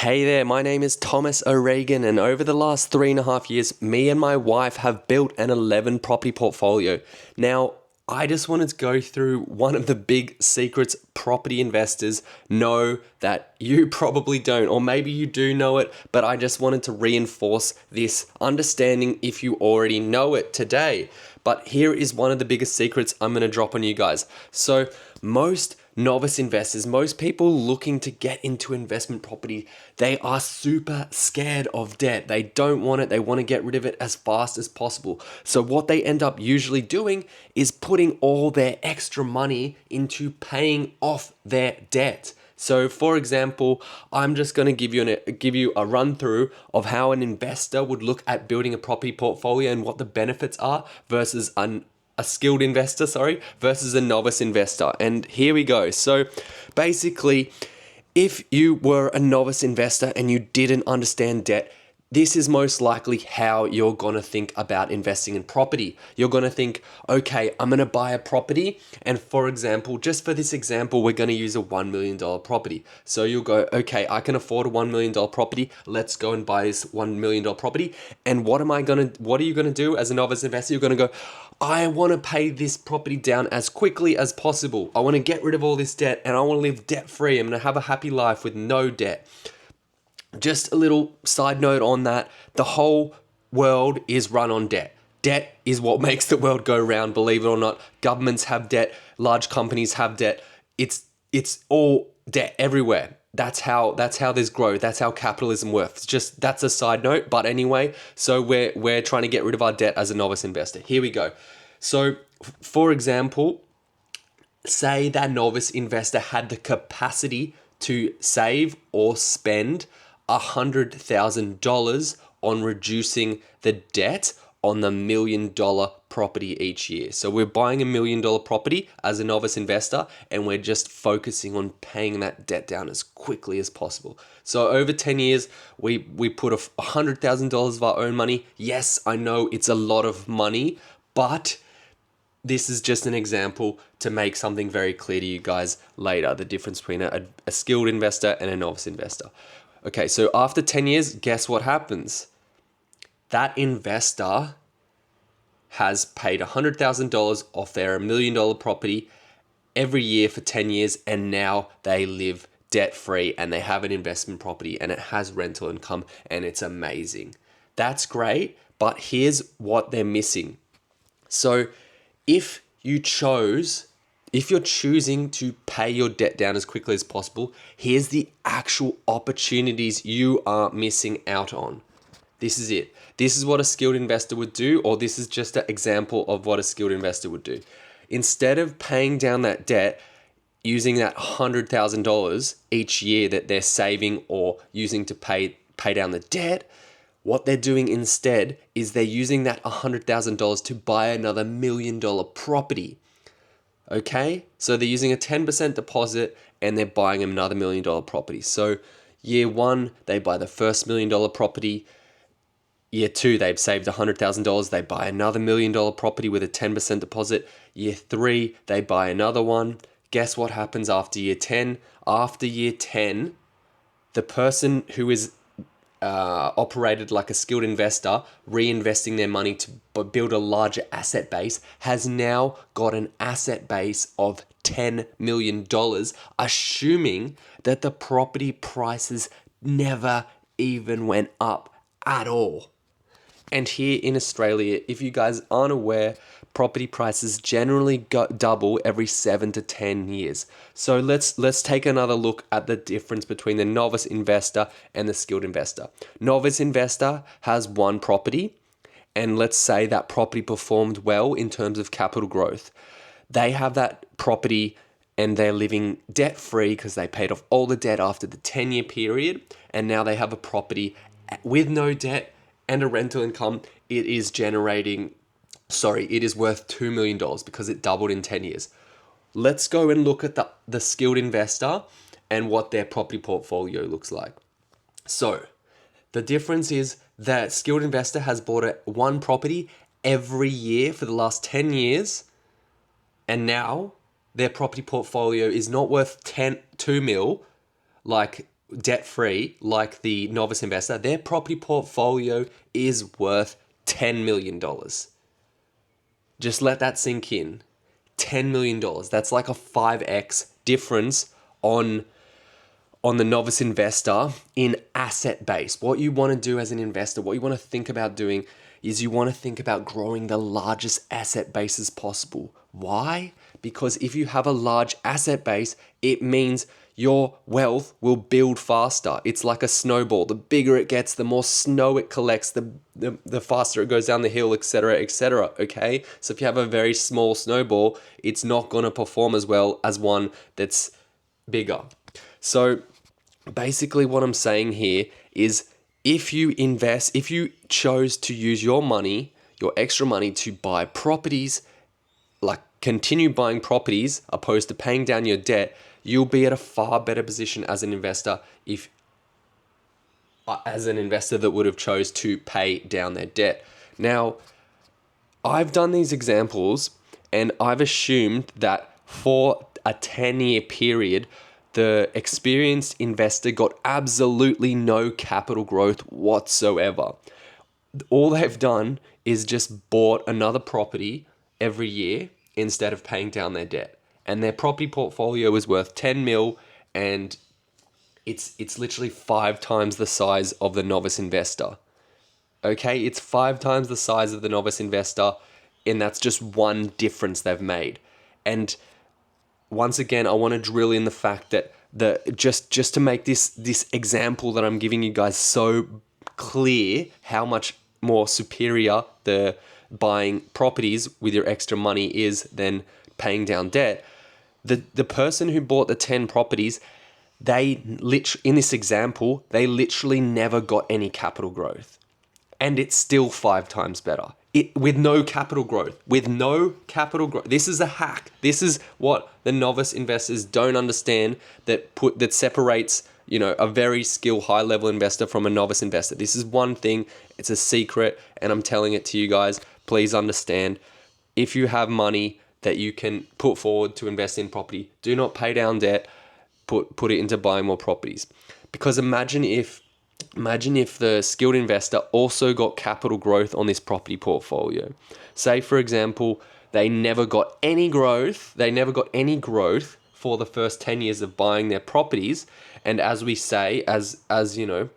Hey there, my name is Thomas O'Regan, and over the last 3.5 years, me and my wife have built an 11 property portfolio. Now, I just wanted to go through one of the big secrets property investors know that you probably don't, or maybe you do know it, but I just wanted to reinforce this understanding if you already know it today. But here is one of the biggest secrets I'm going to drop on you guys. So, most novice investors, most people looking to get into investment property, they are super scared of debt. They don't want it. They want to get rid of it as fast as possible. So what they end up usually doing is putting all their extra money into paying off their debt. So for example, I'm just going to give you a run through of how an investor would look at building a property portfolio and what the benefits are versus a skilled investor, versus a novice investor. And here we go. So basically, if you were a novice investor and you didn't understand debt, this is most likely how you're going to think about investing in property. You're going to think, okay, I'm going to buy a property. And for example, just for this example, we're going to use a $1 million property. So you'll go, okay, I can afford a $1 million property. Let's go and buy this $1 million property. And what are you going to do as a novice investor? You're going to go, I want to pay this property down as quickly as possible. I want to get rid of all this debt and I want to live debt free. I'm going to have a happy life with no debt. Just a little side note on that. The whole world is run on debt. Debt is what makes the world go round, believe it or not. Governments have debt, large companies have debt. It's all debt everywhere. That's how there's growth. That's how capitalism works. That's a side note, but anyway, so we're trying to get rid of our debt as a novice investor. Here we go. So, for example, say that novice investor had the capacity to save or spend $100,000 on reducing the debt on the $1 million property each year. So we're buying a $1 million property as a novice investor and we're just focusing on paying that debt down as quickly as possible. So over 10 years, we put $100,000 of our own money. Yes, I know it's a lot of money, but this is just an example to make something very clear to you guys later, the difference between a skilled investor and a novice investor. Okay, so after 10 years, guess what happens? That investor has paid $100,000 off their $1 million property every year for 10 years, and now they live debt-free and they have an investment property and it has rental income and it's amazing. That's great, but here's what they're missing. So if you're choosing to pay your debt down as quickly as possible, here's the actual opportunities you are missing out on. This is it. This is what a skilled investor would do, or this is just an example of what a skilled investor would do. Instead of paying down that debt using that $100,000 each year that they're saving or using to pay down the debt, what they're doing instead is they're using that $100,000 to buy another $1 million property. Okay, so they're using a 10% deposit and they're buying another $1 million property. So year one, they buy the first $1 million property. Year two, they've saved $100,000. They buy another $1 million property with a 10% deposit. Year three, they buy another one. Guess what happens after year 10? After year 10, the person who is operated like a skilled investor, reinvesting their money to build a larger asset base, has now got an asset base of $10 million, assuming that the property prices never even went up at all. And here in Australia, if you guys aren't aware, property prices generally double every 7 to 10 years. So let's take another look at the difference between the novice investor and the skilled investor. Novice investor has one property, and let's say that property performed well in terms of capital growth. They have that property and they're living debt-free because they paid off all the debt after the 10-year period, and now they have a property with no debt and a rental income. It is worth $2 million because it doubled in 10 years. Let's go and look at the skilled investor and what their property portfolio looks like. So the difference is that skilled investor has bought one property every year for the last 10 years, and now their property portfolio is not worth $2 mil like debt free, like the novice investor, their property portfolio is worth $10 million. Just let that sink in. $10 million. That's like a 5x difference on the novice investor in asset base. What you want to do as an investor, what you want to think about doing is you want to think about growing the largest asset base as possible. Why? Because if you have a large asset base, it means your wealth will build faster. It's like a snowball. The bigger it gets, the more snow it collects, the faster it goes down the hill, etc., etc. Okay? So if you have a very small snowball, it's not going to perform as well as one that's bigger. So basically what I'm saying here is if you chose to use your money, your extra money to buy properties, like continue buying properties opposed to paying down your debt, you'll be at a far better position as an investor that would have chose to pay down their debt. Now, I've done these examples and I've assumed that for a 10-year period, the experienced investor got absolutely no capital growth whatsoever. All they've done is just bought another property every year instead of paying down their debt. And their property portfolio is worth 10 mil, and it's literally 5 times the size of the novice investor. Okay, it's 5 times the size of the novice investor, and that's just one difference they've made. And once again, I want to drill in the fact that just to make this example that I'm giving you guys so clear how much more superior the buying properties with your extra money is than paying down debt. The person who bought the 10 properties, in this example, they literally never got any capital growth. And it's still 5 times better. With no capital growth. This is a hack. This is what the novice investors don't understand that separates, a very skilled high-level investor from a novice investor. This is one thing. It's a secret, and I'm telling it to you guys. Please understand. If you have money that you can put forward to invest in property, do not pay down debt. Put it into buying more properties. Because imagine if the skilled investor also got capital growth on this property portfolio. Say, for example, they never got any growth for the first 10 years of buying their properties. And as we say, as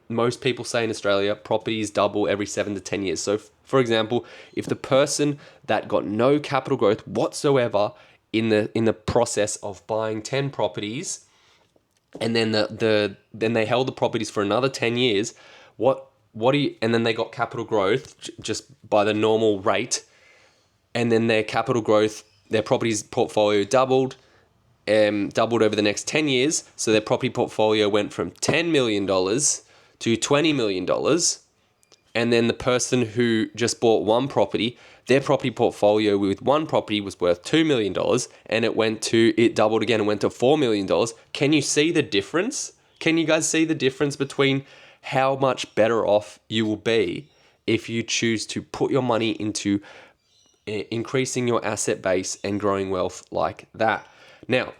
most people say in Australia, properties double every 7 to 10 years. So for example, if the person that got no capital growth whatsoever in the process of buying 10 properties, and then then they held the properties for another 10 years, and then they got capital growth just by the normal rate, and then their capital growth, their properties portfolio doubled over the next 10 years. So their property portfolio went from $10 million to $20 million. And then the person who just bought one property, their property portfolio with one property was worth $2 million, and it doubled again and went to $4 million. Can you see the difference? Can you guys see the difference between how much better off you will be if you choose to put your money into increasing your asset base and growing wealth like that? Now,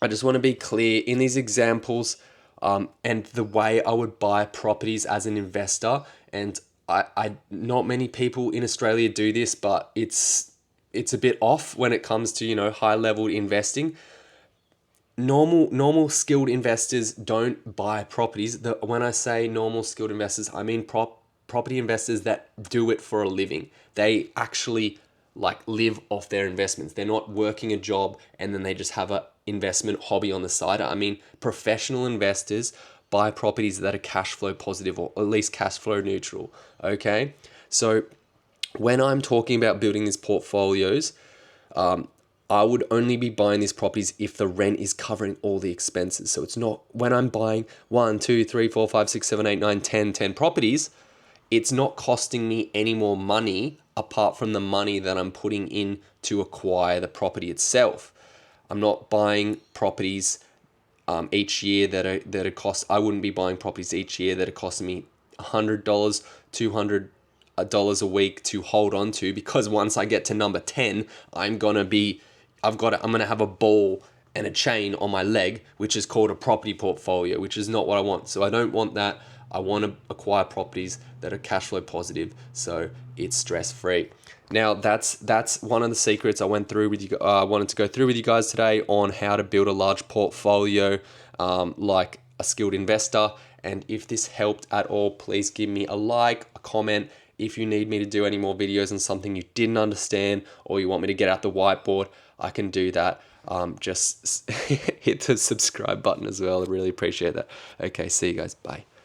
I just want to be clear in these examples and the way I would buy properties as an investor. And I not many people in Australia do this, but it's a bit off when it comes to, high level investing. Normal skilled investors don't buy properties. When I say normal skilled investors, I mean property investors that do it for a living. They actually live off their investments. They're not working a job and then they just have a investment hobby on the side. I mean, professional investors buy properties that are cash flow positive or at least cash flow neutral. Okay, so when I'm talking about building these portfolios, I would only be buying these properties if the rent is covering all the expenses. So it's not when I'm buying 1, 2, 3, 4, 5, 6, 7, 8, 9, 10 properties, it's not costing me any more money apart from the money that I'm putting in to acquire the property itself. I'm not buying properties each year that are cost. I wouldn't be buying properties each year that are costing me $100, $200 a week to hold on to, because once I get to number 10, I'm gonna have a ball and a chain on my leg, which is called a property portfolio, which is not what I want. So I don't want that. I want to acquire properties that are cash flow positive, so it's stress free. Now that's one of the secrets I went through with you. Wanted to go through with you guys today on how to build a large portfolio, like a skilled investor. And if this helped at all, please give me a like, a comment. If you need me to do any more videos on something you didn't understand, or you want me to get out the whiteboard, I can do that. Just hit the subscribe button as well. I really appreciate that. Okay, see you guys. Bye.